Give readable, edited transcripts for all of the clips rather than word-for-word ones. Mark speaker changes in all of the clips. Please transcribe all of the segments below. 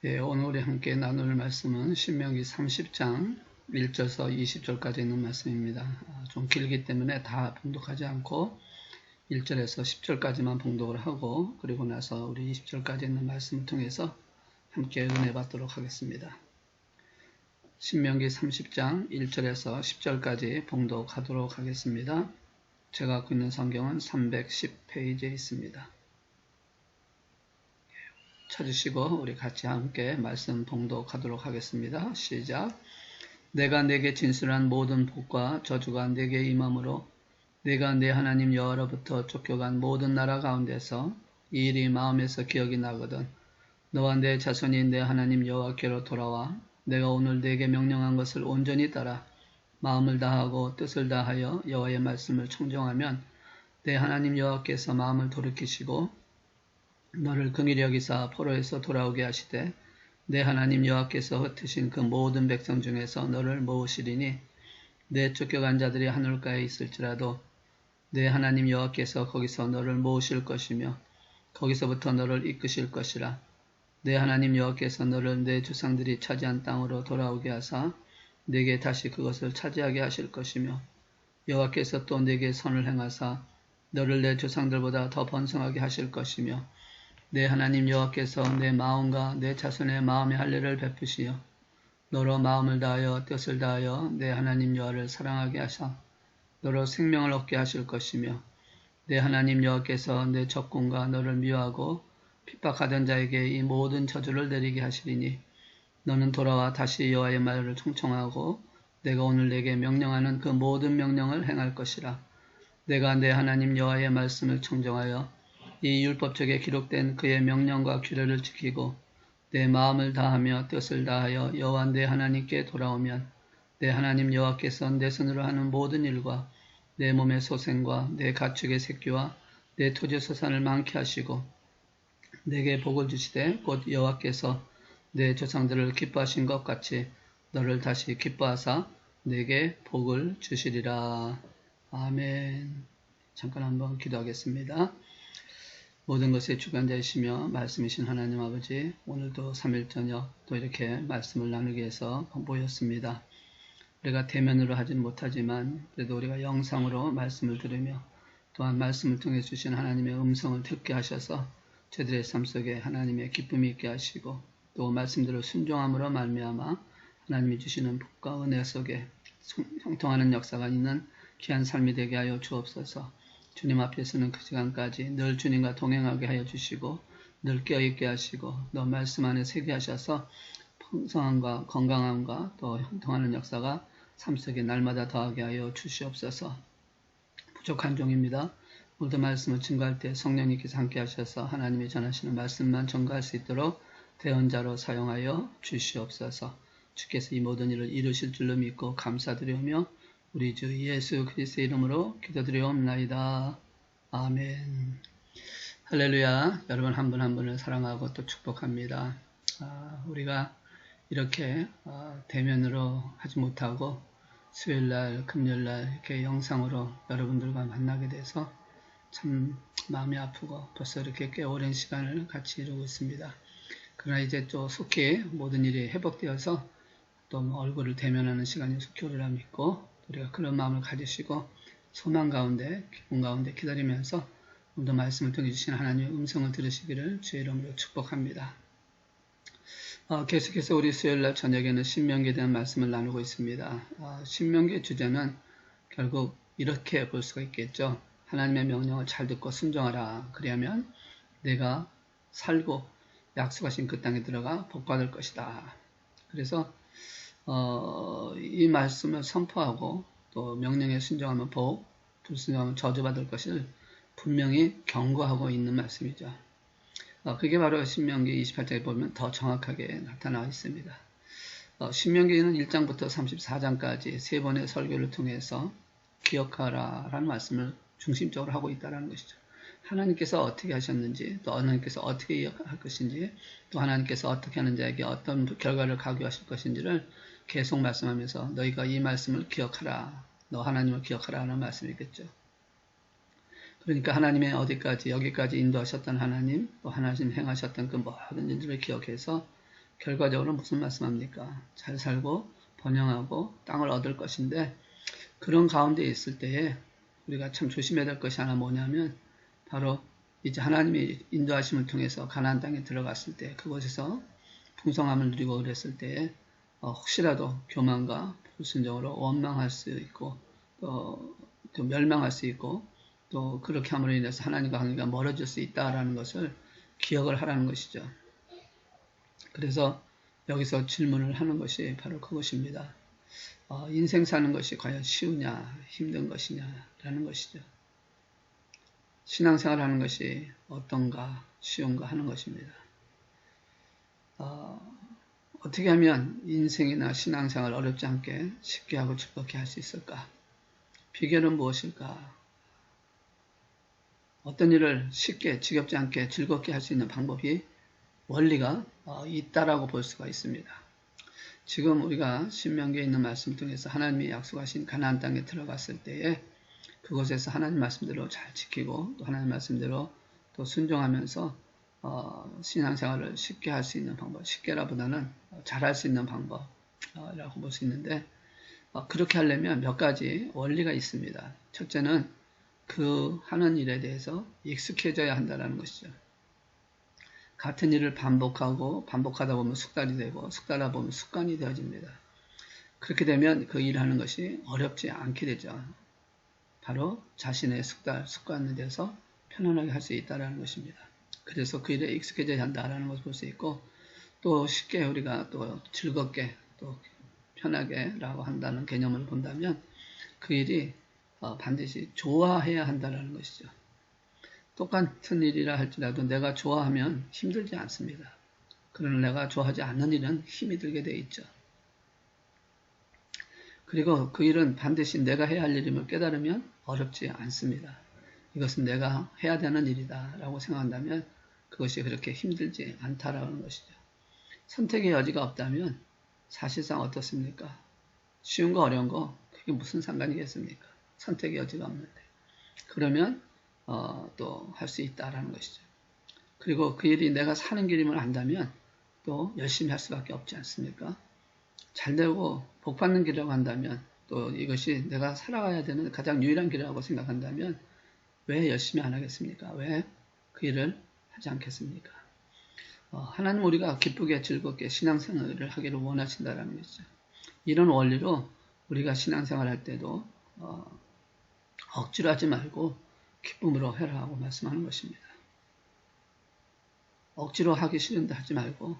Speaker 1: 예, 오늘 우리 함께 나눌 말씀은 신명기 30장 1절에서 20절까지 있는 말씀입니다. 좀 길기 때문에 다 봉독하지 않고 1절에서 10절까지만 봉독을 하고 그리고 나서 우리 20절까지 있는 말씀을 통해서 함께 은혜 받도록 하겠습니다. 신명기 30장 1절에서 10절까지 봉독하도록 하겠습니다. 제가 갖고 있는 성경은 310페이지에 있습니다. 찾으시고 우리 같이 함께 말씀 봉독하도록 하겠습니다. 시작. 내가 내게 진술한 모든 복과 저주가 내게 임함으로 내가 내 하나님 여호와로부터 쫓겨간 모든 나라 가운데서 이 일이 마음에서 기억이 나거든 너와 내 자손이 내 하나님 여호와께로 돌아와 내가 오늘 내게 명령한 것을 온전히 따라 마음을 다하고 뜻을 다하여 여호와의 말씀을 청종하면 내 하나님 여호와께서 마음을 돌이키시고 너를 긍휼히 여기사 포로에서 돌아오게 하시되 내 하나님 여호와께서 흩으신 그 모든 백성 중에서 너를 모으시리니 내 쫓겨간 자들이 하늘가에 있을지라도 내 하나님 여호와께서 거기서 너를 모으실 것이며 거기서부터 너를 이끄실 것이라. 내 하나님 여호와께서 너를 내 조상들이 차지한 땅으로 돌아오게 하사 내게 다시 그것을 차지하게 하실 것이며 여호와께서 또 내게 선을 행하사 너를 내 조상들보다 더 번성하게 하실 것이며 내 하나님 여호와께서 내 마음과 내 자손의 마음의 할례를 베푸시어 너로 마음을 다하여 뜻을 다하여 내 하나님 여호와를 사랑하게 하사 너로 생명을 얻게 하실 것이며 내 하나님 여호와께서 내 적군과 너를 미워하고 핍박하던 자에게 이 모든 저주를 내리게 하시리니 너는 돌아와 다시 여호와의 말을 청청하고 내가 오늘 내게 명령하는 그 모든 명령을 행할 것이라. 내가 내 하나님 여호와의 말씀을 청정하여 이 율법책에 기록된 그의 명령과 규례를 지키고 내 마음을 다하며 뜻을 다하여 여호와 내 하나님께 돌아오면 내 하나님 여호와께서 내 손으로 하는 모든 일과 내 몸의 소생과 내 가축의 새끼와 내 토지 소산을 많게 하시고 내게 복을 주시되 곧 여호와께서 내 조상들을 기뻐하신 것 같이 너를 다시 기뻐하사 내게 복을 주시리라. 아멘. 잠깐 한번 기도하겠습니다. 모든 것의 주관자이시며 말씀이신 하나님 아버지, 오늘도 3일 저녁 또 이렇게 말씀을 나누기 위해서 모였습니다. 우리가 대면으로 하진 못하지만 그래도 우리가 영상으로 말씀을 들으며 또한 말씀을 통해 주신 하나님의 음성을 듣게 하셔서 저들의 삶 속에 하나님의 기쁨이 있게 하시고 또 말씀대로 순종함으로 말미암아 하나님이 주시는 복과 은혜 속에 형통하는 역사가 있는 귀한 삶이 되게 하여 주옵소서. 주님 앞에 서는 그 시간까지 늘 주님과 동행하게 하여 주시고 늘 깨어있게 하시고 너 말씀 안에 새게 하셔서 풍성함과 건강함과 또 형통하는 역사가 삶 속에 날마다 더하게 하여 주시옵소서. 부족한 종입니다. 오늘도 말씀을 증거할 때 성령님께서 함께 하셔서 하나님이 전하시는 말씀만 전가할 수 있도록 대언자로 사용하여 주시옵소서. 주께서 이 모든 일을 이루실 줄로 믿고 감사드리오며 우리 주 예수 그리스도의 이름으로 기도드리옵나이다. 아멘. 할렐루야. 여러분 한 분 한 분을 사랑하고 또 축복합니다. 우리가 이렇게 대면으로 하지 못하고 수요일날, 금요일날 이렇게 영상으로 여러분들과 만나게 돼서 참 마음이 아프고 벌써 이렇게 꽤 오랜 시간을 같이 이루고 있습니다. 그러나 이제 또 속히 모든 일이 회복되어서 또 얼굴을 대면하는 시간이 속히 오리라 믿고 우리가 그런 마음을 가지시고 소망 가운데 기쁨 가운데 기다리면서 오늘도 말씀을 통해 주신 하나님의 음성을 들으시기를 주의 이름으로 축복합니다. 계속해서 우리 수요일날 저녁에는 신명기에 대한 말씀을 나누고 있습니다. 신명기의 주제는 결국 이렇게 볼 수가 있겠죠. 하나님의 명령을 잘 듣고 순종하라. 그리하면 내가 살고 약속하신 그 땅에 들어가 복받을 것이다. 그래서 이 말씀을 선포하고 또 명령에 순종하면 복, 불순종하면 저주받을 것을 분명히 경고하고 있는 말씀이죠. 그게 바로 신명기 28장에 보면 더 정확하게 나타나 있습니다. 신명기는 1장부터 34장까지 세 번의 설교를 통해서 기억하라 라는 말씀을 중심적으로 하고 있다는 것이죠. 하나님께서 어떻게 하셨는지, 또 하나님께서 어떻게 할 것인지, 또 하나님께서 어떻게 하는 자에게 어떤 결과를 가져하실 것인지를 계속 말씀하면서 너희가 이 말씀을 기억하라, 너 하나님을 기억하라 하는 말씀이겠죠. 그러니까 하나님의 어디까지 여기까지 인도하셨던 하나님, 또 하나님 행하셨던 그 모든 일들을 기억해서 결과적으로 무슨 말씀합니까? 잘 살고 번영하고 땅을 얻을 것인데, 그런 가운데 있을 때에 우리가 참 조심해야 될 것이 하나 뭐냐면, 바로 이제 하나님이 인도하심을 통해서 가나안 땅에 들어갔을 때, 그곳에서 풍성함을 누리고 그랬을 때에 혹시라도 교만과 불순종으로 원망할 수 있고, 또 멸망할 수 있고, 또 그렇게 함으로 인해서 하나님과 관계가 멀어질 수 있다라는 것을 기억을 하라는 것이죠. 그래서 여기서 질문을 하는 것이 바로 그것입니다. 인생 사는 것이 과연 쉬우냐, 힘든 것이냐라는 것이죠. 신앙생활 하는 것이 어떤가, 쉬운가 하는 것입니다. 어떻게 하면 인생이나 신앙생활 어렵지 않게 쉽게 하고 즐겁게 할 수 있을까? 비결은 무엇일까? 어떤 일을 쉽게 지겹지 않게 즐겁게 할 수 있는 방법이 원리가 있다라고 볼 수가 있습니다. 지금 우리가 신명기에 있는 말씀 통해서 하나님이 약속하신 가나안 땅에 들어갔을 때에 그곳에서 하나님 말씀대로 잘 지키고 또 하나님 말씀대로 또 순종하면서 신앙생활을 쉽게 할 수 있는 방법, 쉽게라보다는 잘할 수 있는 방법이라고 볼 수 있는데, 그렇게 하려면 몇 가지 원리가 있습니다. 첫째는 그 하는 일에 대해서 익숙해져야 한다는 것이죠. 같은 일을 반복하다 보면 숙달이 되고 숙달하다 보면 습관이 되어집니다. 그렇게 되면 그 일을 하는 것이 어렵지 않게 되죠. 바로 자신의 습관에 대해서 편안하게 할 수 있다는 것입니다. 그래서 그 일에 익숙해져야 한다는 것을 볼 수 있고, 또 쉽게 우리가 또 즐겁게 또 편하게 라고 한다는 개념을 본다면 그 일이 반드시 좋아해야 한다는 것이죠. 똑같은 일이라 할지라도 내가 좋아하면 힘들지 않습니다. 그러나 내가 좋아하지 않는 일은 힘이 들게 되어 있죠. 그리고 그 일은 반드시 내가 해야 할 일임을 깨달으면 어렵지 않습니다. 이것은 내가 해야 되는 일이다 라고 생각한다면 그것이 그렇게 힘들지 않다라는 것이죠. 선택의 여지가 없다면 사실상 어떻습니까? 쉬운 거 어려운 거 그게 무슨 상관이겠습니까? 선택의 여지가 없는데. 그러면 또 할 수 있다라는 것이죠. 그리고 그 일이 내가 사는 길임을 안다면 또 열심히 할 수밖에 없지 않습니까? 잘되고 복받는 길이라고 한다면, 또 이것이 내가 살아가야 되는 가장 유일한 길이라고 생각한다면 왜 열심히 안 하겠습니까? 왜 그 일을 하지 않겠습니까? 하나님 우리가 기쁘게 즐겁게 신앙생활을 하기를 원하신다는 것이죠. 이런 원리로 우리가 신앙생활 할 때도 억지로 하지 말고 기쁨으로 해라고 말씀하는 것입니다. 억지로 하기 싫은데 하지 말고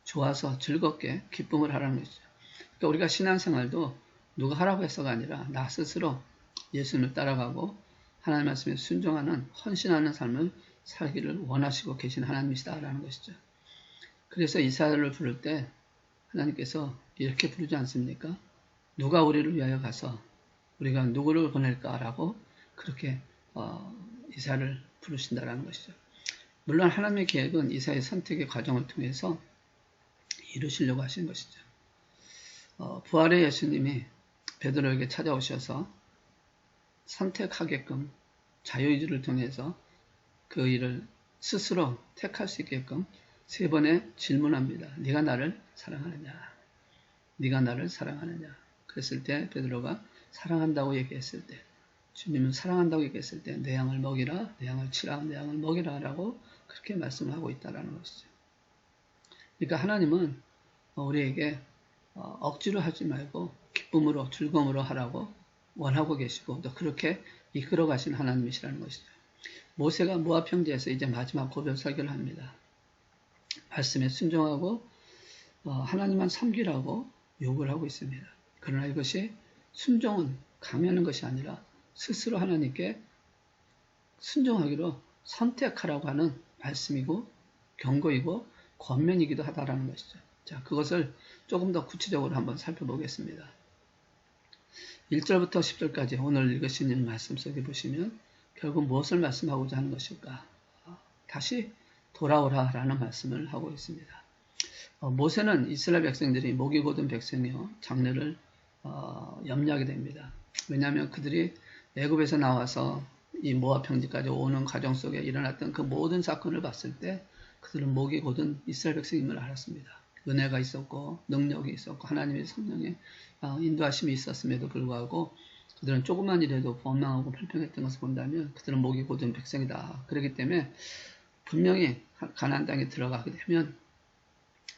Speaker 1: 좋아서 즐겁게 기쁨을 하라는 것이죠. 그러니까 우리가 신앙생활도 누가 하라고 해서가 아니라 나 스스로 예수님을 따라가고 하나님 말씀에 순종하는 헌신하는 삶을 살기를 원하시고 계신 하나님이시다라는 것이죠. 그래서 이사야를 부를 때 하나님께서 이렇게 부르지 않습니까? 누가 우리를 위하여 가서 우리가 누구를 보낼까라고 그렇게 이사야를 부르신다라는 것이죠. 물론 하나님의 계획은 이사야의 선택의 과정을 통해서 이루시려고 하신 것이죠. 부활의 예수님이 베드로에게 찾아오셔서 선택하게끔 자유의지를 통해서 그 일을 스스로 택할 수 있게끔 3번의 질문합니다. 네가 나를 사랑하느냐? 네가 나를 사랑하느냐? 그랬을 때 베드로가 사랑한다고 얘기했을 때, 주님은 사랑한다고 얘기했을 때 내 양을 먹이라, 내 양을 치라, 내 양을 먹이라 라고 그렇게 말씀을 하고 있다는 것이죠. 그러니까 하나님은 우리에게 억지로 하지 말고 기쁨으로 즐거움으로 하라고 원하고 계시고 또 그렇게 이끌어 가신 하나님이시라는 것이죠. 모세가 모압 평지에서 이제 마지막 고별 설교를 합니다. 말씀에 순종하고 하나님만 섬기라고 요구를 하고 있습니다. 그러나 이것이 순종은 강요하는 것이 아니라 스스로 하나님께 순종하기로 선택하라고 하는 말씀이고 경고이고 권면이기도 하다라는 것이죠. 자, 그것을 조금 더 구체적으로 한번 살펴보겠습니다. 1절부터 10절까지 오늘 읽으신 말씀 속에 보시면 결국 무엇을 말씀하고자 하는 것일까? 다시 돌아오라 라는 말씀을 하고 있습니다. 모세는 이스라엘 백성들이 목이 곧은 백성이요 장래를 염려하게 됩니다. 왜냐하면 그들이 애굽에서 나와서 이 모압 평지까지 오는 과정 속에 일어났던 그 모든 사건을 봤을 때 그들은 목이 곧은 이스라엘 백성임을 알았습니다. 은혜가 있었고 능력이 있었고 하나님의 성령의 인도하심이 있었음에도 불구하고 그들은 조금만 일해도 원망하고 불평했던 것을 본다면 그들은 목이 곧은 백성이다. 그렇기 때문에 분명히 가나안 땅에 들어가게 되면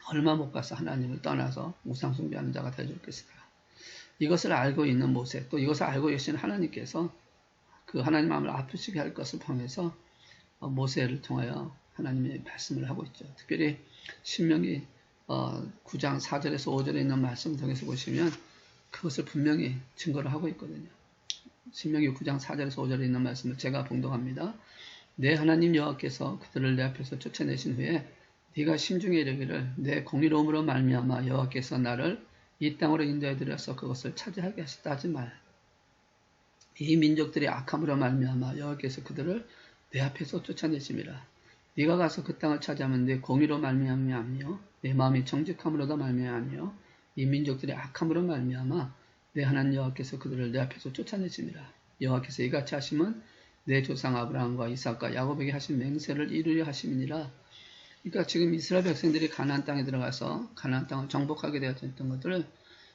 Speaker 1: 얼마 못 가서 하나님을 떠나서 우상 숭배하는 자가 되어줄 것이다. 이것을 알고 있는 모세, 또 이것을 알고 계신 하나님께서 그 하나님 마음을 아프시게 할 것을 통해서 모세를 통하여 하나님의 말씀을 하고 있죠. 특별히 신명기 9장 4절에서 5절에 있는 말씀을 통해서 보시면 그것을 분명히 증거를 하고 있거든요. 신명기 9장 4절에서 5절에 있는 말씀을 제가 봉독합니다. 내 하나님 여호와께서 그들을 내 앞에서 쫓아내신 후에 네가 심중에 이르기를 내 공의로움으로 말미암아 여호와께서 나를 이 땅으로 인도해 들여서 그것을 차지하게 하시다 하지 말. 이 민족들의 악함으로 말미암아 여호와께서 그들을 내 앞에서 쫓아내심이라. 네가 가서 그 땅을 차지하면 내 공의로 말미암며 내 마음이 정직함으로도 말미암며 이 민족들의 악함으로 말미암아 내 하나님 여호와께서 그들을 내 앞에서 쫓아내심이라. 여호와께서 이같이 하심은 내 조상 아브라함과 이삭과 야곱에게 하신 맹세를 이루려 하심이니라. 그러니까 지금 이스라엘 백성들이 가나안 땅에 들어가서 가나안 땅을 정복하게 되었던 것들을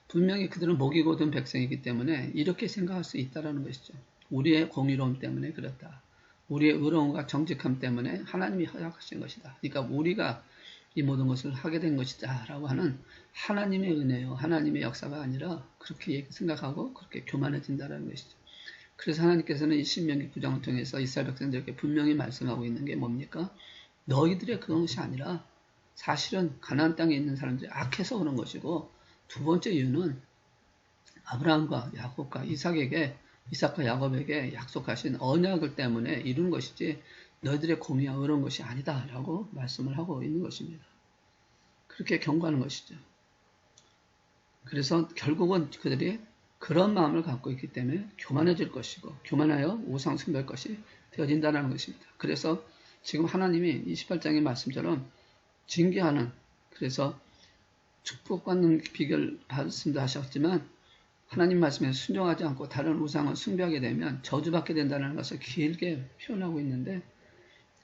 Speaker 1: 분명히 그들은 목이 곧은 백성이기 때문에 이렇게 생각할 수 있다는 것이죠. 우리의 공의로움 때문에 그렇다. 우리의 의로움과 정직함 때문에 하나님이 허락하신 것이다. 그러니까 우리가 이 모든 것을 하게 된 것이다 라고 하는 하나님의 은혜요, 하나님의 역사가 아니라 그렇게 생각하고 그렇게 교만해진다는 것이죠. 그래서 하나님께서는 이 신명기 9장을 통해서 이스라엘 백성들에게 분명히 말씀하고 있는 게 뭡니까? 너희들의 그런 것이 아니라 사실은 가나안 땅에 있는 사람들이 악해서 그런 것이고, 두 번째 이유는 아브라함과 야곱과 이삭과 야곱에게 약속하신 언약을 때문에 이룬 것이지 너희들의 공의와 의로운 것이 아니다 라고 말씀을 하고 있는 것입니다. 그렇게 경고하는 것이죠. 그래서 결국은 그들이 그런 마음을 갖고 있기 때문에 교만해질 것이고 교만하여 우상 숭배할 것이 되어진다는 것입니다. 그래서 지금 하나님이 28장의 말씀처럼 징계하는, 그래서 축복받는 비결 받습니다 하셨지만 하나님 말씀에 순종하지 않고 다른 우상을 숭배하게 되면 저주받게 된다는 것을 길게 표현하고 있는데,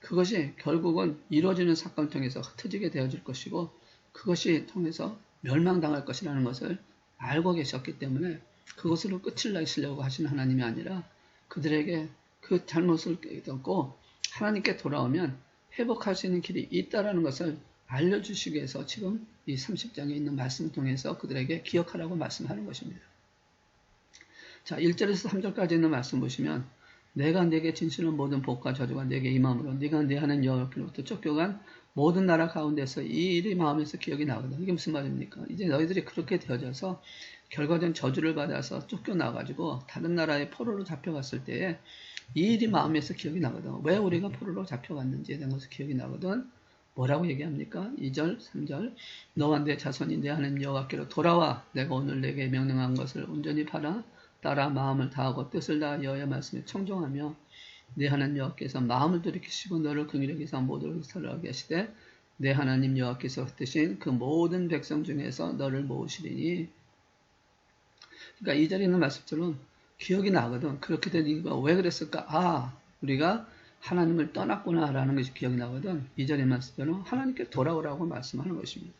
Speaker 1: 그것이 결국은 이루어지는 사건을 통해서 흩어지게 되어질 것이고 그것이 통해서 멸망당할 것이라는 것을 알고 계셨기 때문에 그것으로 끝을 내시려고 하신 하나님이 아니라 그들에게 그 잘못을 깨닫고 하나님께 돌아오면 회복할 수 있는 길이 있다는 것을 알려주시기 위해서 지금 이 30장에 있는 말씀을 통해서 그들에게 기억하라고 말씀하는 것입니다. 자, 1절에서 3절까지 있는 말씀 보시면 내가 네게 진실한 모든 복과 저주가 네게 임함으로 네가 내 하나님 여호와께로부터 쫓겨간 모든 나라 가운데서 이 일이 마음에서 기억이 나거든. 이게 무슨 말입니까? 이제 너희들이 그렇게 되어져서 결과적인 저주를 받아서 쫓겨나가지고 다른 나라의 포로로 잡혀갔을 때에 이 일이 마음에서 기억이 나거든. 왜 우리가 포로로 잡혀갔는지에 대한 것을 기억이 나거든. 뭐라고 얘기합니까? 2절, 3절 너와 내 자손이 내 하나님 여호와께로 돌아와 내가 오늘 내게 명령한 것을 온전히 팔아 따라 마음을 다하고 뜻을 다하 여호와의 말씀에 청종하며 내 하나님 여호와께서 마음을 돌이키시고 너를 긍휼히 여기사 모두를 살아가게 하시되 내 하나님 여호와께서 흩으신 그 모든 백성 중에서 너를 모으시리니. 그러니까 2절에 있는 말씀처럼 기억이 나거든. 그렇게 된 이유가 왜 그랬을까? 우리가 하나님을 떠났구나 라는 것이 기억이 나거든. 2절의 말씀처럼 하나님께 돌아오라고 말씀하는 것입니다.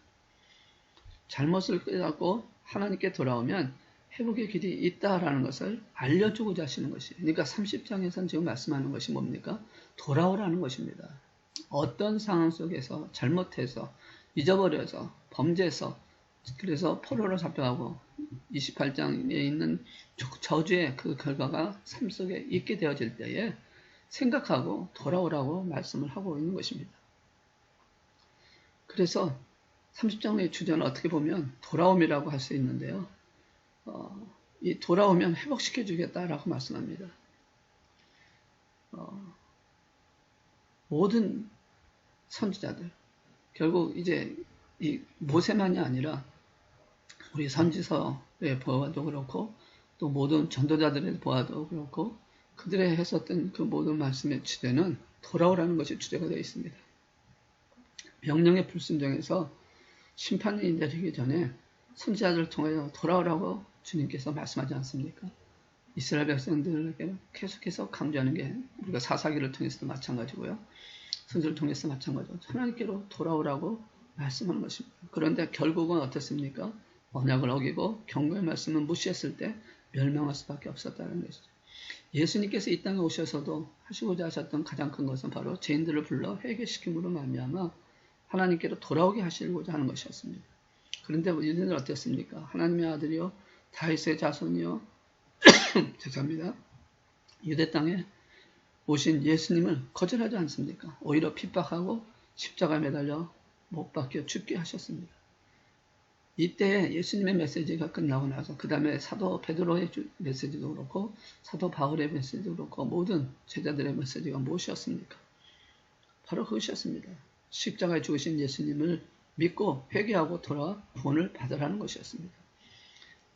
Speaker 1: 잘못을 깨닫고 하나님께 돌아오면 회복의 길이 있다라는 것을 알려주고자 하시는 것이에요. 그러니까 30장에서는 지금 말씀하는 것이 뭡니까? 돌아오라는 것입니다. 어떤 상황 속에서 잘못해서 잊어버려서 범죄해서 그래서 포로로 잡혀가고 28장에 있는 저주의 그 결과가 삶 속에 있게 되어질 때에 생각하고 돌아오라고 말씀을 하고 있는 것입니다. 그래서 30장의 주제는 어떻게 보면 돌아옴이라고 할 수 있는데요. 이 돌아오면 회복시켜 주겠다라고 말씀합니다. 모든 선지자들, 결국 이제 이 모세만이 아니라 우리 선지서에 보아도 그렇고 또 모든 전도자들의 보아도 그렇고 그들의 했었던 그 모든 말씀의 주제는 돌아오라는 것이 주제가 되어 있습니다. 명령의 불순종에서 심판이 내리기 전에 선지자들을 통하여 돌아오라고 주님께서 말씀하지 않습니까? 이스라엘 백성들에게 계속해서 강조하는 게 우리가 사사기를 통해서도 마찬가지고요. 선지를 통해서 마찬가지고 하나님께로 돌아오라고 말씀하는 것입니다. 그런데 결국은 어떻습니까? 언약을 어기고 경고의 말씀을 무시했을 때 멸망할 수밖에 없었다는 것이죠. 예수님께서 이 땅에 오셔서도 하시고자 하셨던 가장 큰 것은 바로 죄인들을 불러 회개시킴으로 말미암아 하나님께로 돌아오게 하시고자 하는 것이었습니다. 그런데 우리는 어땠습니까? 하나님의 아들이요 다윗의 자손이요 죄송합니다. 유대 땅에 오신 예수님을 거절하지 않습니까? 오히려 핍박하고 십자가에 매달려 못 박혀 죽게 하셨습니다. 이때 예수님의 메시지가 끝나고 나서 그 다음에 사도 베드로의 메시지도 그렇고 사도 바울의 메시지도 그렇고 모든 제자들의 메시지가 무엇이었습니까? 바로 그것이었습니다. 십자가에 죽으신 예수님을 믿고 회개하고 돌아와 구원을 받으라는 것이었습니다.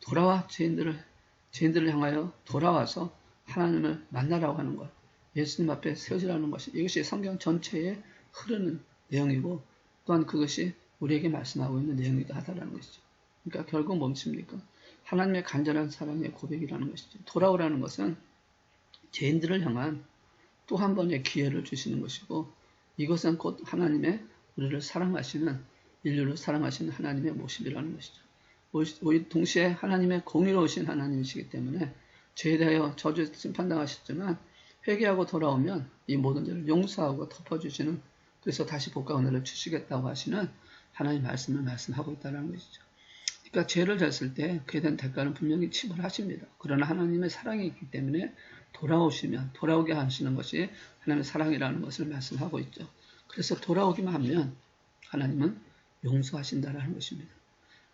Speaker 1: 돌아와 죄인들을 향하여 돌아와서 하나님을 만나라고 하는 것, 예수님 앞에 세워지라는 것이 이것이 성경 전체에 흐르는 내용이고 또한 그것이 우리에게 말씀하고 있는 내용이기도 하다는 것이죠. 그러니까 결국 뭡니까? 하나님의 간절한 사랑의 고백이라는 것이죠. 돌아오라는 것은 죄인들을 향한 또 한 번의 기회를 주시는 것이고 이것은 곧 하나님의 우리를 사랑하시는 인류를 사랑하시는 하나님의 모습이라는 것이죠. 동시에 하나님의 공의로우신 하나님이시기 때문에 죄에 대하여 저주 심판당하셨지만 회개하고 돌아오면 이 모든 죄를 용서하고 덮어주시는 그래서 다시 복과 은혜를 주시겠다고 하시는 하나님의 말씀을 말씀하고 있다는 것이죠. 그러니까 죄를 졌을 때 그에 대한 대가는 분명히 치불하십니다. 그러나 하나님의 사랑이 있기 때문에 돌아오시면 돌아오게 하시는 것이 하나님의 사랑이라는 것을 말씀하고 있죠. 그래서 돌아오기만 하면 하나님은 용서하신다는 것입니다.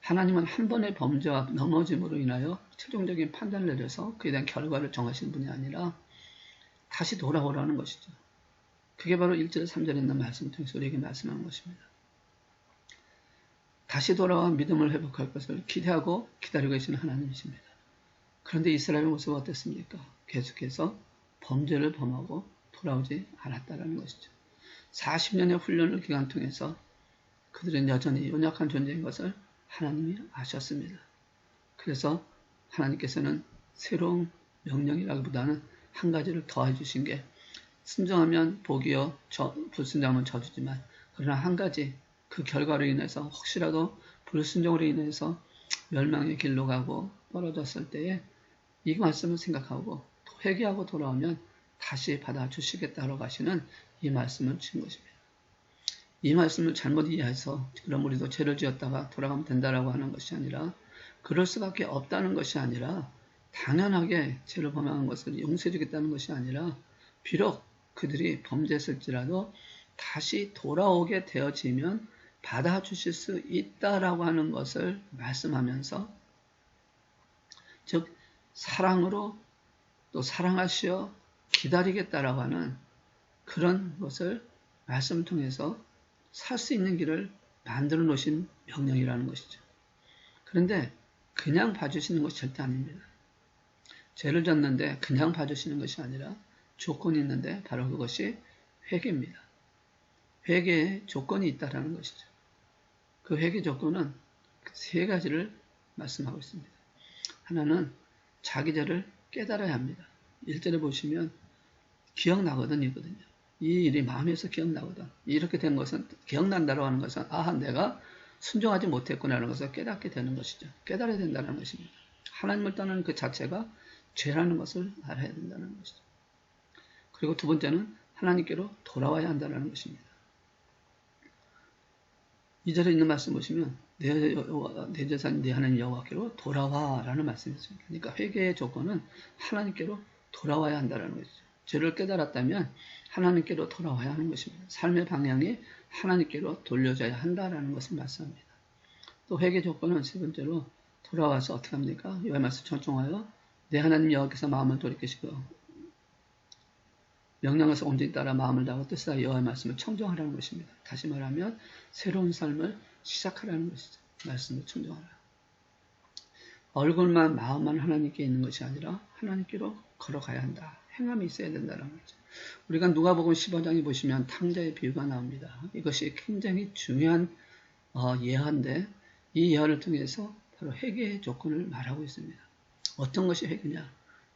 Speaker 1: 하나님은 한 번의 범죄와 넘어짐으로 인하여 최종적인 판단을 내려서 그에 대한 결과를 정하시는 분이 아니라 다시 돌아오라는 것이죠. 그게 바로 1절 3절에 있는 말씀을 통해서 우리에게 말씀하는 것입니다. 다시 돌아와 믿음을 회복할 것을 기대하고 기다리고 계시는 하나님이십니다. 그런데 이스라엘의 모습은 어땠습니까? 계속해서 범죄를 범하고 돌아오지 않았다는 것이죠. 40년의 훈련을 기간 통해서 그들은 여전히 연약한 존재인 것을 하나님이 아셨습니다. 그래서 하나님께서는 새로운 명령이라기보다는 한 가지를 더해 주신 게 순종하면 복이요 불순종하면 저주지만 그러나 한 가지 그 결과로 인해서 혹시라도 불순종으로 인해서 멸망의 길로 가고 떨어졌을 때에 이 말씀을 생각하고 회개하고 돌아오면 다시 받아주시겠다고 하시는 이 말씀을 주신 것입니다. 이 말씀을 잘못 이해해서 그럼 우리도 죄를 지었다가 돌아가면 된다라고 하는 것이 아니라 그럴 수밖에 없다는 것이 아니라 당연하게 죄를 범한 것을 용서해 주겠다는 것이 아니라 비록 그들이 범죄했을지라도 다시 돌아오게 되어지면 받아주실 수 있다라고 하는 것을 말씀하면서 즉 사랑으로 또 사랑하시어 기다리겠다라고 하는 그런 것을 말씀을 통해서 살 수 있는 길을 만들어 놓으신 명령이라는 것이죠. 그런데 그냥 봐주시는 것이 절대 아닙니다. 죄를 졌는데 그냥 봐주시는 것이 아니라 조건이 있는데 바로 그것이 회개입니다. 회개에 조건이 있다는 것이죠. 그 회개 조건은 세 가지를 말씀하고 있습니다. 하나는 자기 죄를 깨달아야 합니다. 1절에 보시면 기억나거든요. 이 일이 마음에서 기억나거든. 이렇게 된 것은 기억난다고 하는 것은 내가 순종하지 못했구나라는 것을 깨닫게 되는 것이죠. 깨달아야 된다는 것입니다. 하나님을 떠나는 그 자체가 죄라는 것을 알아야 된다는 것이죠. 그리고 두 번째는 하나님께로 돌아와야 한다는 것입니다. 2절에 있는 말씀 보시면 내 재산인 내 하나님 여호와께로 돌아와라는 말씀이 있습니다. 그러니까 회개의 조건은 하나님께로 돌아와야 한다는 것이죠. 죄를 깨달았다면 하나님께로 돌아와야 하는 것입니다. 삶의 방향이 하나님께로 돌려져야 한다는 것을 말씀합니다. 또 회개 조건은 세 번째로 돌아와서 어떻게 합니까? 여호와의 말씀 청종하여 내 하나님 여호와께서 마음을 돌이키시고 명령에서 온전히 따라 마음을 다하고 뜻을 다하여 여호와의 말씀을 청종하라는 것입니다. 다시 말하면 새로운 삶을 시작하라는 것이죠. 말씀을 청종하라. 얼굴만 마음만 하나님께 있는 것이 아니라 하나님께로 걸어가야 한다. 행함이 있어야 된다는 거죠. 우리가 누가복음 15장에 보시면 탕자의 비유가 나옵니다. 이것이 굉장히 중요한 예화인데 이 예화를 통해서 바로 회개의 조건을 말하고 있습니다. 어떤 것이 회개냐?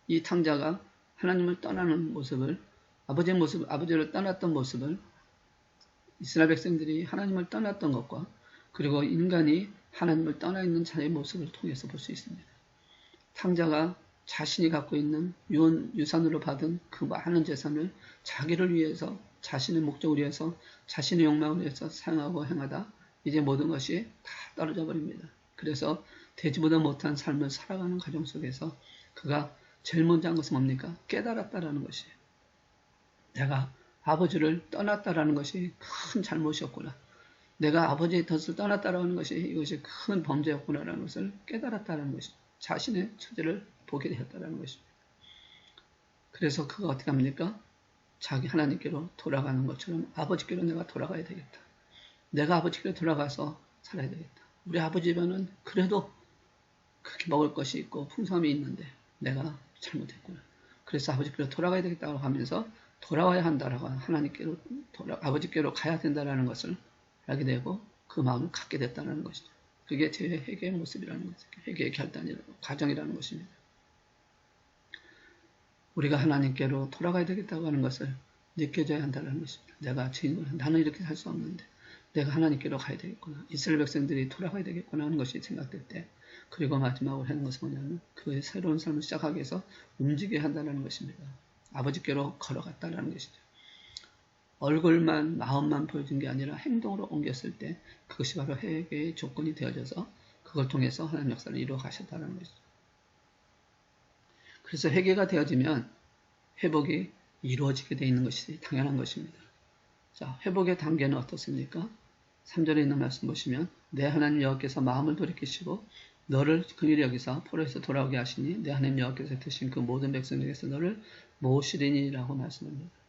Speaker 1: 이 탕자가 하나님을 떠나는 모습을 아버지를 떠났던 모습을 이스라엘 백성들이 하나님을 떠났던 것과 그리고 인간이 하나님을 떠나 있는 자의 모습을 통해서 볼 수 있습니다. 탕자가 자신이 갖고 있는 유산으로 받은 그 많은 재산을 자기를 위해서, 자신의 목적을 위해서, 자신의 욕망을 위해서 사용하고 행하다 이제 모든 것이 다 떨어져 버립니다. 그래서 되지보다 못한 삶을 살아가는 과정 속에서 그가 제일 먼저 한 것은 뭡니까? 깨달았다라는 것이에요. 내가 아버지를 떠났다라는 것이 큰 잘못이었구나. 내가 아버지의 뜻을 떠났다라는 것이 이것이 큰 범죄였구나라는 것을 깨달았다는 것이죠. 자신의 처지를 보게 되었다는 것입니다. 그래서 그가 어떻게 합니까? 자기 하나님께로 돌아가는 것처럼 아버지께로 내가 돌아가야 되겠다. 내가 아버지께로 돌아가서 살아야 되겠다. 우리 아버지 집에는 그래도 그렇게 먹을 것이 있고 풍성함이 있는데 내가 잘못했구나. 그래서 아버지께로 돌아가야 되겠다고 하면서 돌아와야 한다라고 하나님께로 아버지께로 가야 된다라는 것을 알게 되고 그 마음을 갖게 됐다는 것이죠. 그게 제 회개의 모습이라는 것이죠. 회개의 결단이라고 과정이라는 것입니다. 우리가 하나님께로 돌아가야 되겠다고 하는 것을 느껴져야 한다는 것입니다. 내가 죄인구나. 나는 이렇게 살 수 없는데 내가 하나님께로 가야 되겠구나. 이스라엘 백성들이 돌아가야 되겠구나 하는 것이 생각될 때 그리고 마지막으로 하는 것은 뭐냐면 그 새로운 삶을 시작하기 위해서 움직여야 한다는 것입니다. 아버지께로 걸어갔다는 것이죠. 얼굴만 마음만 보여준 게 아니라 행동으로 옮겼을 때 그것이 바로 회개의 조건이 되어져서 그걸 통해서 하나님 역사를 이루어 가셨다는 것이죠. 그래서 회개가 되어지면 회복이 이루어지게 되어 있는 것이 당연한 것입니다. 자, 회복의 단계는 어떻습니까? 3절에 있는 말씀 보시면 내 하나님 여호와께서 마음을 돌이키시고 너를 긍휼히 여기사 포로에서 돌아오게 하시니 내 하나님 여호와께서 드신 그 모든 백성에게서 너를 모으시리니라고 말씀합니다.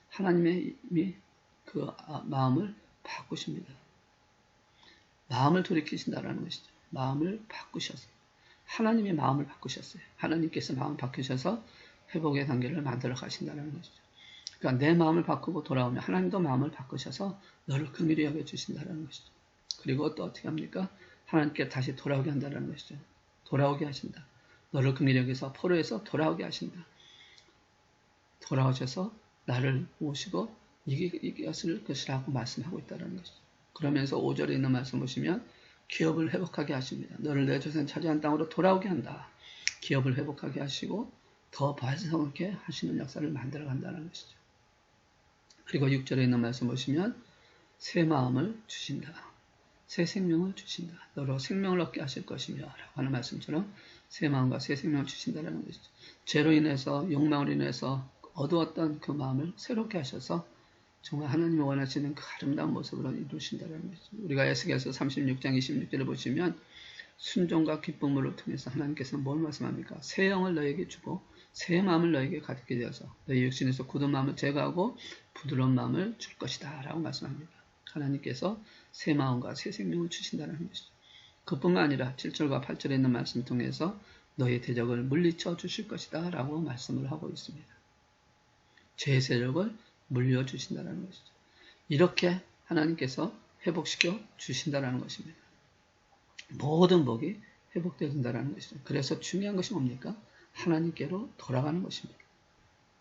Speaker 1: 하나님이 그 마음을 바꾸십니다. 마음을 돌이키신다라는 것이죠. 마음을 바꾸셨어요. 하나님의 마음을 바꾸셨어요. 하나님께서 마음을 바꾸셔서 회복의 단계를 만들어 가신다는 것이죠. 그러니까 내 마음을 바꾸고 돌아오면 하나님도 마음을 바꾸셔서 너를 긍휼히 여겨주신다는 것이죠. 그리고 또 어떻게 합니까? 하나님께 다시 돌아오게 한다는 것이죠. 돌아오게 하신다. 너를 긍휼히 여겨서 포로에서 돌아오게 하신다. 돌아오셔서 나를 모시고 이것을 것이라고 말씀하고 있다는 것이죠. 그러면서 5절에 있는 말씀 보시면 기업을 회복하게 하십니다. 너를 내 조상 차지한 땅으로 돌아오게 한다. 기업을 회복하게 하시고 더 발성하게 하시는 역사를 만들어 간다는 것이죠. 그리고 6절에 있는 말씀 보시면 새 마음을 주신다. 새 생명을 주신다. 너로 생명을 얻게 하실 것이며 라고 하는 말씀처럼 새 마음과 새 생명을 주신다는 것이죠. 죄로 인해서 욕망으로 인해서 어두웠던 그 마음을 새롭게 하셔서 정말 하나님이 원하시는 그 아름다운 모습으로 이루신다는 것이죠. 우리가 에스겔서 36장 26절을 보시면 순종과 기쁨으로 통해서 하나님께서 뭘 말씀합니까? 새 영을 너에게 주고 새 마음을 너에게 가득게 되어서 너희 육신에서 굳은 마음을 제거하고 부드러운 마음을 줄 것이다 라고 말씀합니다. 하나님께서 새 마음과 새 생명을 주신다는 것이죠. 그뿐만 아니라 7절과 8절에 있는 말씀을 통해서 너의 대적을 물리쳐 주실 것이다 라고 말씀을 하고 있습니다. 죄의 세력을 물려주신다는 것이죠. 이렇게 하나님께서 회복시켜 주신다는 것입니다. 모든 복이 회복되어진다는 것이죠. 그래서 중요한 것이 뭡니까? 하나님께로 돌아가는 것입니다.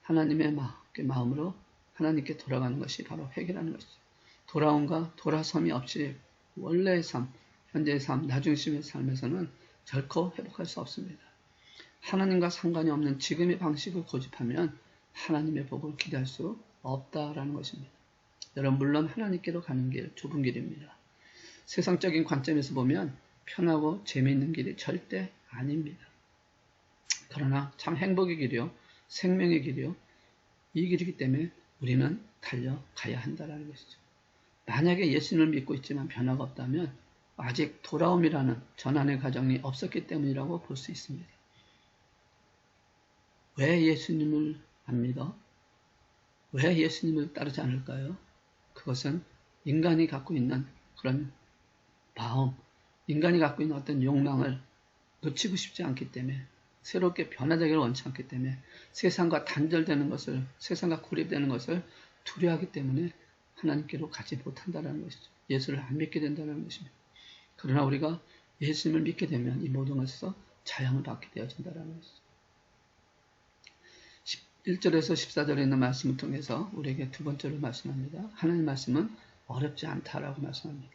Speaker 1: 하나님의 마음으로 하나님께 돌아가는 것이 바로 회개라는 것이죠. 돌아옴과 돌아섬이 없이 원래의 삶, 현재의 삶, 나중심의 삶에서는 결코 회복할 수 없습니다. 하나님과 상관이 없는 지금의 방식을 고집하면 하나님의 복을 기대할 수 없다라는 것입니다. 여러분 물론 하나님께로 가는 길 좁은 길입니다. 세상적인 관점에서 보면 편하고 재미있는 길이 절대 아닙니다. 그러나 참 행복의 길이요 생명의 길이요 이 길이기 때문에 우리는 달려가야 한다는 것이죠. 만약에 예수님을 믿고 있지만 변화가 없다면 아직 돌아옴이라는 전환의 과정이 없었기 때문이라고 볼 수 있습니다. 왜 예수님을 안 믿어? 왜 예수님을 따르지 않을까요? 그것은 인간이 갖고 있는 그런 마음, 인간이 갖고 있는 어떤 욕망을 놓치고 싶지 않기 때문에 새롭게 변화되기를 원치 않기 때문에 세상과 단절되는 것을, 세상과 고립되는 것을 두려워하기 때문에 하나님께로 가지 못한다는 것이죠. 예수를 안 믿게 된다는 것입니다. 그러나 우리가 예수님을 믿게 되면 이 모든 것에서 자양을 받게 되어진다는 것이죠. 1절에서 14절에 있는 말씀을 통해서 우리에게 두 번째로 말씀합니다. 하나님 말씀은 어렵지 않다라고 말씀합니다.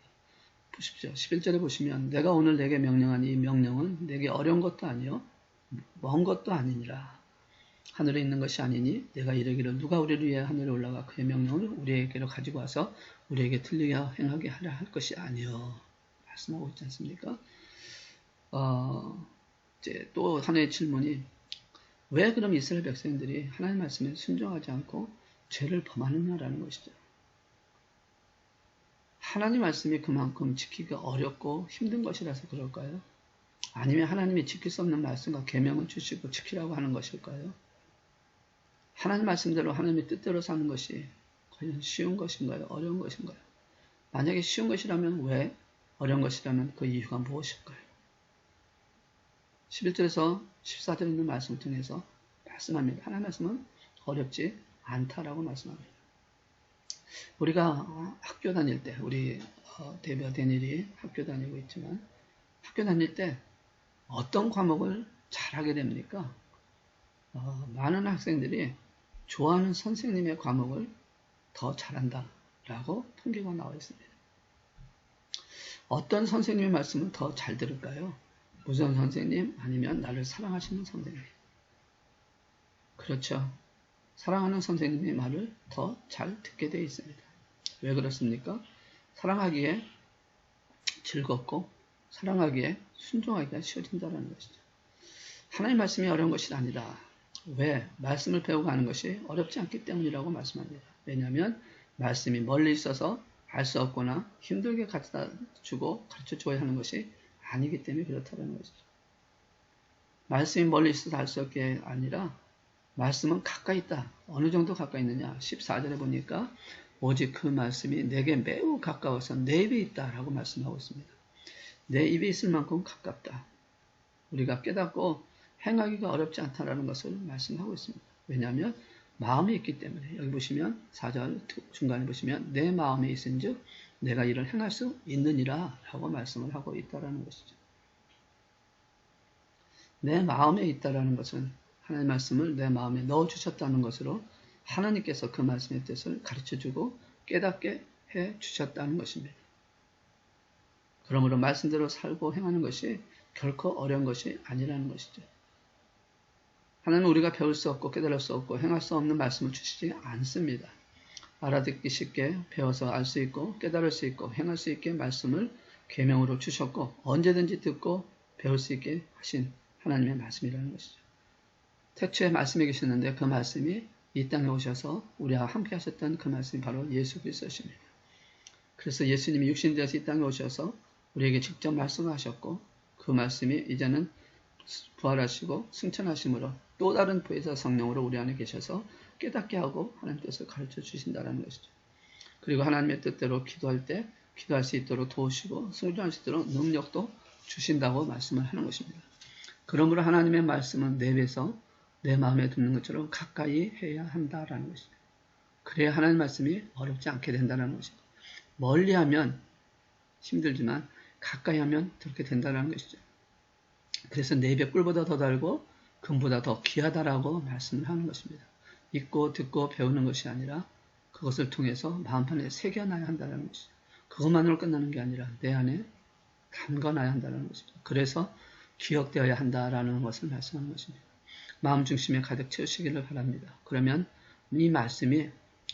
Speaker 1: 보십시오. 11절에 보시면 내가 오늘 내게 명령한 이 명령은 내게 어려운 것도 아니요 먼 것도 아니니라. 하늘에 있는 것이 아니니 내가 이르기를 누가 우리를 위해 하늘에 올라가 그의 명령을 우리에게로 가지고 와서 우리에게 틀리게 행하게 하려 할 것이 아니요 말씀하고 있지 않습니까? 이제 또 하나의 질문이 왜 그럼 이스라엘 백성들이 하나님 말씀에 순종하지 않고 죄를 범하느냐라는 것이죠. 하나님 말씀이 그만큼 지키기가 어렵고 힘든 것이라서 그럴까요? 아니면 하나님이 지킬 수 없는 말씀과 계명을 주시고 지키라고 하는 것일까요? 하나님 말씀대로 하나님의 뜻대로 사는 것이 과연 쉬운 것인가요? 어려운 것인가요? 만약에 쉬운 것이라면 왜? 어려운 것이라면 그 이유가 무엇일까요? 11절에서 14절에 있는 말씀을 통해서 말씀합니다. 하나님 말씀은 어렵지 않다라고 말씀합니다. 우리가 학교 다닐 때 우리 대비와 데니엘이 학교 다니고 있지만 학교 다닐 때 어떤 과목을 잘하게 됩니까? 많은 학생들이 좋아하는 선생님의 과목을 더 잘한다 라고 통계가 나와 있습니다. 어떤 선생님의 말씀은 더 잘 들을까요? 무슨 선생님? 아니면 나를 사랑하시는 선생님. 그렇죠. 사랑하는 선생님의 말을 더 잘 듣게 되어 있습니다. 왜 그렇습니까? 사랑하기에 즐겁고 사랑하기에 순종하기가 쉬워진다는 것이죠. 하나님 말씀이 어려운 것이 아니다. 왜? 말씀을 배우고 하는 것이 어렵지 않기 때문이라고 말씀합니다. 왜냐하면 말씀이 멀리 있어서 알 수 없거나 힘들게 가르쳐 주고 가르쳐 줘야 하는 것이 아니기 때문에 그렇다는 것이죠. 말씀이 멀리 있어서 알 수 없게 아니라 말씀은 가까이 있다. 어느 정도 가까이 있느냐? 14절에 보니까 오직 그 말씀이 내게 매우 가까워서 내 입에 있다라고 말씀하고 있습니다. 내 입에 있을 만큼 가깝다. 우리가 깨닫고 행하기가 어렵지 않다라는 것을 말씀하고 있습니다. 왜냐하면 마음이 있기 때문에 여기 보시면 4절 중간에 보시면 내 마음에 있은즉 내가 이를 행할 수 있느니라 라고 말씀을 하고 있다라는 것이죠. 내 마음에 있다라는 것은 하나님의 말씀을 내 마음에 넣어주셨다는 것으로 하나님께서 그 말씀의 뜻을 가르쳐주고 깨닫게 해주셨다는 것입니다. 그러므로 말씀대로 살고 행하는 것이 결코 어려운 것이 아니라는 것이죠. 하나님은 우리가 배울 수 없고 깨달을 수 없고 행할 수 없는 말씀을 주시지 않습니다. 알아듣기 쉽게 배워서 알 수 있고 깨달을 수 있고 행할 수 있게 말씀을 계명으로 주셨고 언제든지 듣고 배울 수 있게 하신 하나님의 말씀이라는 것이죠. 태초에 말씀이 계셨는데 그 말씀이 이 땅에 오셔서 우리와 함께 하셨던 그 말씀이 바로 예수 그리스도십니다. 그래서 예수님이 육신이 되어서 이 땅에 오셔서 우리에게 직접 말씀하셨고 그 말씀이 이제는 부활하시고 승천하심으로 또 다른 부에서 성령으로 우리 안에 계셔서 깨닫게 하고 하나님 뜻을 가르쳐 주신다는 것이죠. 그리고 하나님의 뜻대로 기도할 때 기도할 수 있도록 도우시고 순종할 수 있도록 능력도 주신다고 말씀을 하는 것입니다. 그러므로 하나님의 말씀은 내 입에서 내 마음에 듣는 것처럼 가까이 해야 한다라는 것이죠. 그래야 하나님의 말씀이 어렵지 않게 된다는 것이죠. 멀리하면 힘들지만 가까이 하면 그렇게 된다는 것이죠. 그래서 내 입에 꿀보다 더 달고 금보다 더 귀하다라고 말씀을 하는 것입니다. 읽고 듣고 배우는 것이 아니라 그것을 통해서 마음판에 새겨놔야 한다는 것이죠. 그것만으로 끝나는 게 아니라 내 안에 담궈놔야 한다는 것이죠. 그래서 기억되어야 한다라는 것을 말씀하는 것입니다. 마음 중심에 가득 채우시기를 바랍니다. 그러면 이 말씀이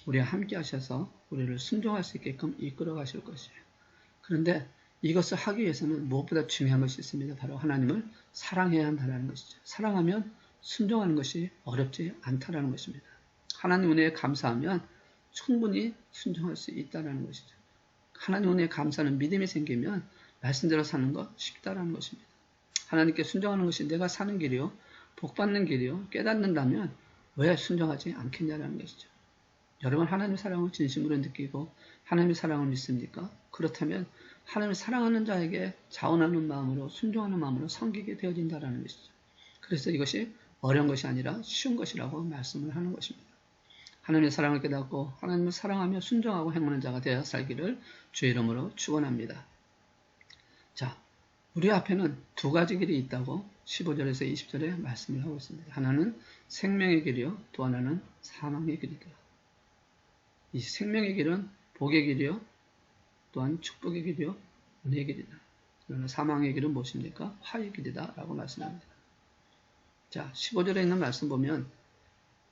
Speaker 1: 우리와 함께 하셔서 우리를 순종할 수 있게끔 이끌어 가실 것이에요. 그런데 이것을 하기 위해서는 무엇보다 중요한 것이 있습니다. 바로 하나님을 사랑해야 한다는 것이죠. 사랑하면 순종하는 것이 어렵지 않다는 것입니다. 하나님 은혜에 감사하면 충분히 순종할 수 있다는 것이죠. 하나님 은혜에 감사하는 믿음이 생기면 말씀대로 사는 것 쉽다는 것입니다. 하나님께 순종하는 것이 내가 사는 길이요 복받는 길이요 깨닫는다면 왜 순종하지 않겠냐는 것이죠. 여러분 하나님의 사랑을 진심으로 느끼고 하나님의 사랑을 믿습니까? 그렇다면 하나님을 사랑하는 자에게 자원하는 마음으로 순종하는 마음으로 섬기게 되어진다는 것이죠. 그래서 이것이 어려운 것이 아니라 쉬운 것이라고 말씀을 하는 것입니다. 하나님의 사랑을 깨닫고 하나님을 사랑하며 순종하고 행하는 자가 되어 살기를 주의 이름으로 축원합니다. 자, 우리 앞에는 두 가지 길이 있다고 15절에서 20절에 말씀을 하고 있습니다. 하나는 생명의 길이요 또 하나는 사망의 길이다. 이 생명의 길은 복의 길이요 또한 축복의 길이요 은혜의 길이다. 그러나 사망의 길은 무엇입니까? 화의 길이다 라고 말씀합니다. 자, 15절에 있는 말씀 보면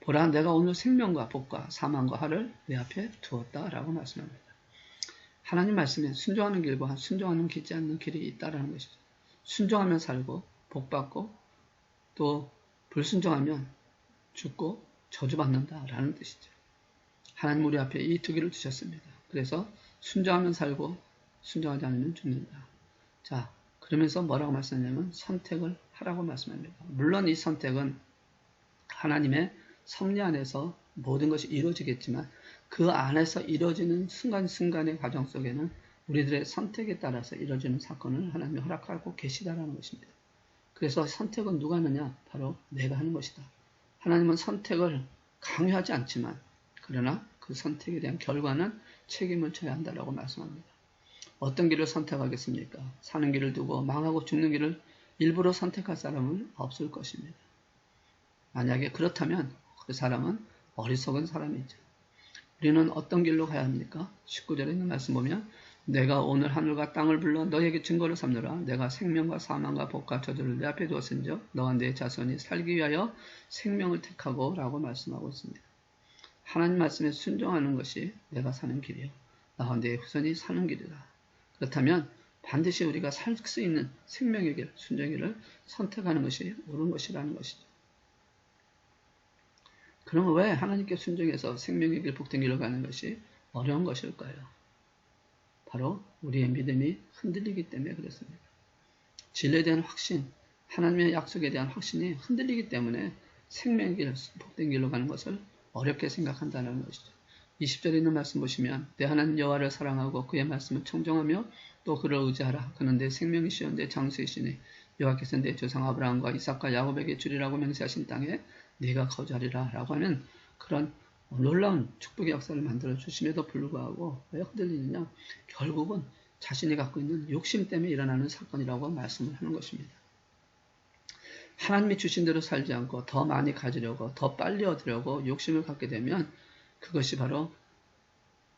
Speaker 1: 보라 내가 오늘 생명과 복과 사망과 화를 내 앞에 두었다 라고 말씀합니다. 하나님 말씀에 순종하는 길과 순종하는 길지 않는 길이 있다라는 것이죠. 순종하면 살고 복받고 또 불순종하면 죽고 저주받는다라는 뜻이죠. 하나님 우리 앞에 이 두 길을 두셨습니다. 그래서 순종하면 살고 순종하지 않으면 죽는다. 자, 그러면서 뭐라고 말씀하냐면 선택을 하라고 말씀합니다. 물론 이 선택은 하나님의 섭리 안에서 모든 것이 이루어지겠지만 그 안에서 이루어지는 순간순간의 과정 속에는 우리들의 선택에 따라서 이루어지는 사건을 하나님이 허락하고 계시다라는 것입니다. 그래서 선택은 누가 하느냐? 바로 내가 하는 것이다. 하나님은 선택을 강요하지 않지만 그러나 그 선택에 대한 결과는 책임을 져야 한다라고 말씀합니다. 어떤 길을 선택하겠습니까? 사는 길을 두고 망하고 죽는 길을 일부러 선택할 사람은 없을 것입니다. 만약에 그렇다면 그 사람은 어리석은 사람이죠. 우리는 어떤 길로 가야 합니까? 19절에 있는 말씀 보면 내가 오늘 하늘과 땅을 불러 너에게 증거를 삼느라 내가 생명과 사망과 복과 저주를 내 앞에 두었은즉 너와 내 자손이 살기 위하여 생명을 택하고 라고 말씀하고 있습니다. 하나님 말씀에 순종하는 것이 내가 사는 길이요 나와 내 후손이 사는 길이다. 그렇다면 반드시 우리가 살 수 있는 생명의 길, 순종의 길을 선택하는 것이 옳은 것이라는 것이죠. 그러면 왜 하나님께 순종해서 생명의 길, 복된 길로 가는 것이 어려운 것일까요? 바로 우리의 믿음이 흔들리기 때문에 그렇습니다. 진리에 대한 확신, 하나님의 약속에 대한 확신이 흔들리기 때문에 생명의 길, 복된 길로 가는 것을 어렵게 생각한다는 것이죠. 20절에 있는 말씀 보시면 내 하나님 여호와를 사랑하고 그의 말씀을 청정하며 또 그를 의지하라. 그는 내 생명이시오 내 장수이시니 여호와께서 내 조상 아브라함과 이삭과 야곱에게 주리라고 맹세하신 땅에 네가 거주하리라 라고 하는 그런 놀라운 축복의 역사를 만들어 주심에도 불구하고 왜 흔들리느냐? 결국은 자신이 갖고 있는 욕심 때문에 일어나는 사건이라고 말씀을 하는 것입니다. 하나님이 주신 대로 살지 않고 더 많이 가지려고 더 빨리 얻으려고 욕심을 갖게 되면 그것이 바로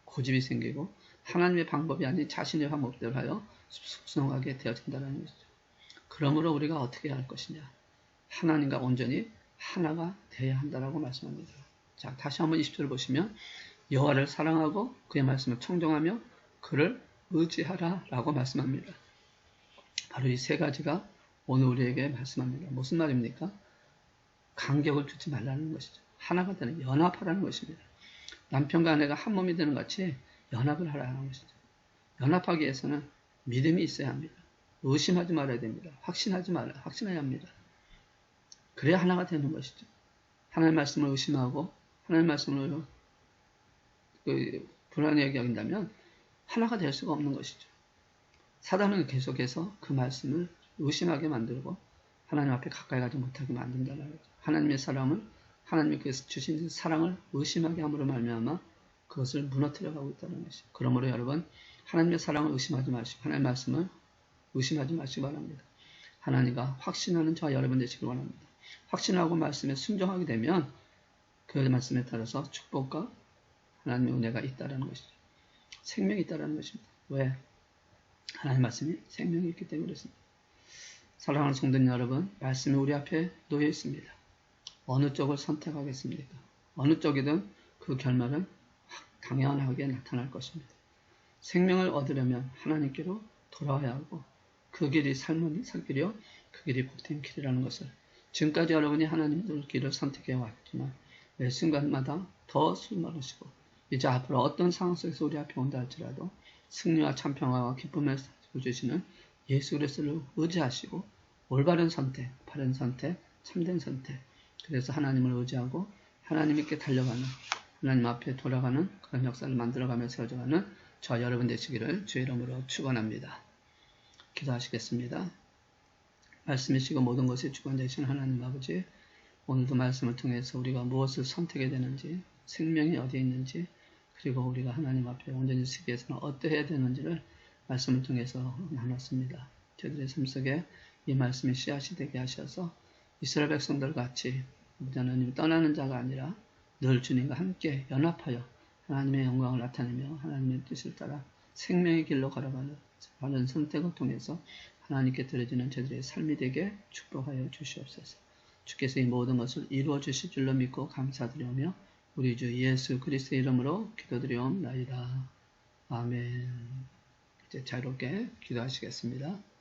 Speaker 1: 고집이 생기고 하나님의 방법이 아닌 자신의 방법대로 하여 숭숭하게 되어진다는 것이죠. 그러므로 우리가 어떻게 해야 할 것이냐? 하나님과 온전히 하나가 되어야 한다라고 말씀합니다. 자, 다시 한번 20절 보시면 여호와를 사랑하고 그의 말씀을 청정하며 그를 의지하라 라고 말씀합니다. 바로 이 세 가지가 오늘 우리에게 말씀합니다. 무슨 말입니까? 간격을 두지 말라는 것이죠. 하나가 되는 연합하라는 것입니다. 남편과 아내가 한 몸이 되는 같이 연합을 하라는 것이죠. 연합하기 위해서는 믿음이 있어야 합니다. 의심하지 말아야 됩니다. 확신해야 합니다. 그래야 하나가 되는 것이죠. 하나님의 말씀을 의심하고 하나님의 말씀을 불안하게 여긴다면 하나가 될 수가 없는 것이죠. 사단은 계속해서 그 말씀을 의심하게 만들고 하나님 앞에 가까이 가지 못하게 만든다는 거죠. 하나님의 사람은 하나님께서 주신 사랑을 의심하게 함으로 말미암아 그것을 무너뜨려가고 있다는 것이죠. 그러므로 여러분 하나님의 사랑을 의심하지 마시고 하나님의 말씀을 의심하지 마시기 바랍니다. 하나님과 확신하는 저와 여러분 되시길 원합니다. 확신하고 말씀에 순종하게 되면 그 말씀에 따라서 축복과 하나님의 은혜가 있다는 것이죠. 생명이 있다는 것입니다. 왜? 하나님 말씀이 생명이 있기 때문에 그렇습니다. 사랑하는 성도님 여러분, 말씀이 우리 앞에 놓여 있습니다. 어느 쪽을 선택하겠습니까? 어느 쪽이든 그 결말은 당연하게 나타날 것입니다. 생명을 얻으려면 하나님께로 돌아와야 하고 그 길이 살 길이요 그 길이 복된 길이라는 것을 지금까지 여러분이 하나님의 길을 선택해 왔지만 매 순간마다 더 수많으시고 이제 앞으로 어떤 상황 속에서 우리 앞에 온다 할지라도 승리와 참평화와 기쁨을 주시는 예수 그리스도를 의지하시고 올바른 선택, 바른 선택, 참된 선택 그래서 하나님을 의지하고 하나님께 달려가는 하나님 앞에 돌아가는 그런 역사를 만들어가며 세워져가는 저와 여러분 되시기를 주의 이름으로 축원합니다. 기도하시겠습니다. 말씀이시고 모든 것의 주관 되신 하나님 아버지 오늘도 말씀을 통해서 우리가 무엇을 선택해야 되는지 생명이 어디에 있는지 그리고 우리가 하나님 앞에 온전히 서기 위해서는 어떠해야 되는지를 말씀을 통해서 나눴습니다. 저희들의 삶 속에 이 말씀이 씨앗이 되게 하셔서 이스라엘 백성들 같이 우리 하나님 떠나는 자가 아니라 늘 주님과 함께 연합하여 하나님의 영광을 나타내며 하나님의 뜻을 따라 생명의 길로 걸어가는 바른 선택을 통해서 하나님께 드려지는 저들의 삶이 되게 축복하여 주시옵소서. 주께서 이 모든 것을 이루어 주실 줄로 믿고 감사드리며 우리 주 예수 그리스도의 이름으로 기도드리옵나이다. 아멘. 이제 자유롭게 기도하시겠습니다.